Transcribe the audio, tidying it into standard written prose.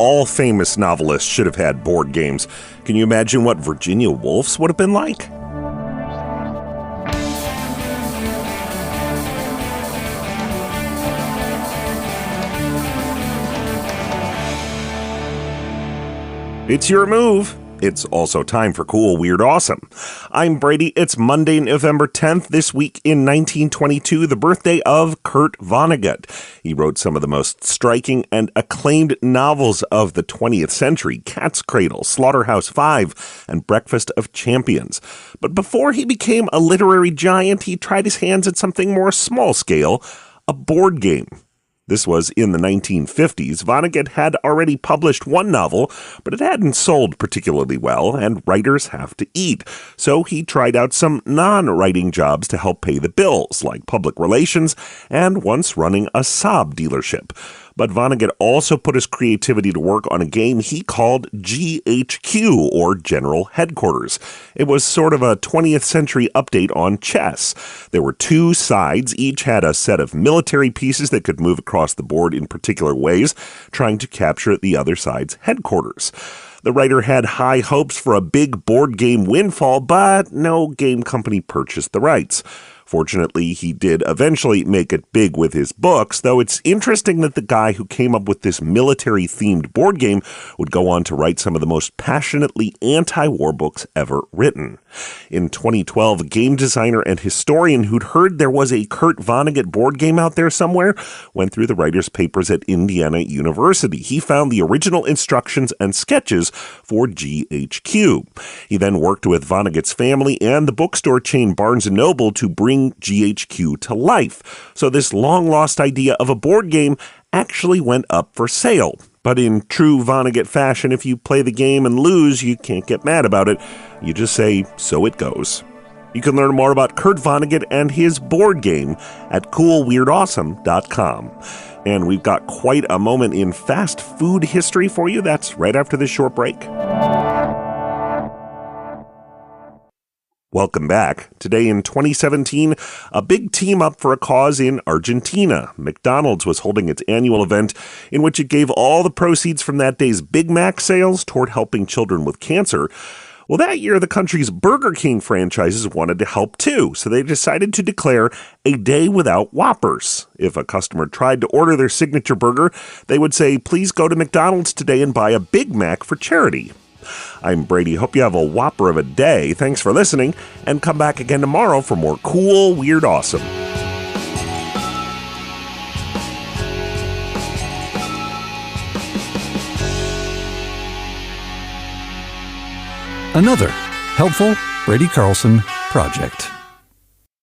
all famous novelists should have had board games. Can you imagine what Virginia Woolf's would have been like? It's your move. It's also time for Cool, Weird, Awesome. I'm Brady. It's Monday, November 10th. This week in 1922, the birthday of Kurt Vonnegut. He wrote some of the most striking and acclaimed novels of the 20th century: Cat's Cradle, Slaughterhouse-Five, and Breakfast of Champions. But before he became a literary giant, he tried his hands at something more small-scale, a board game. This was in the 1950s. Vonnegut had already published one novel, but it hadn't sold particularly well, and writers have to eat. So he tried out some non-writing jobs to help pay the bills, like public relations and once running a Saab dealership. But Vonnegut also put his creativity to work on a game he called GHQ, or General Headquarters. It was sort of a 20th century update on chess. There were two sides, each had a set of military pieces that could move across the board in particular ways, trying to capture the other side's headquarters. The writer had high hopes for a big board game windfall, but no game company purchased the rights. Fortunately, he did eventually make it big with his books, though it's interesting that the guy who came up with this military-themed board game would go on to write some of the most passionately anti-war books ever written. In 2012, a game designer and historian who'd heard there was a Kurt Vonnegut board game out there somewhere went through the writer's papers at Indiana University. He found the original instructions and sketches for GHQ. He then worked with Vonnegut's family and the bookstore chain Barnes & Noble to bring GHQ to life. So this long-lost idea of a board game actually went up for sale. But in true Vonnegut fashion, if you play the game and lose, you can't get mad about it. You just say, so it goes. You can learn more about Kurt Vonnegut and his board game at coolweirdawesome.com. And we've got quite a moment in fast food history for you. That's right after this short break. Welcome back. Today in 2017, a big team up for a cause in Argentina. McDonald's was holding its annual event in which it gave all the proceeds from that day's Big Mac sales toward helping children with cancer. Well, that year, the country's Burger King franchises wanted to help too, so they decided to declare a day without Whoppers. If a customer tried to order their signature burger, they would say, "Please go to McDonald's today and buy a Big Mac for charity." I'm Brady. Hope you have a whopper of a day. Thanks for listening, and come back again tomorrow for more Cool, Weird, Awesome. Another helpful Brady Carlson project.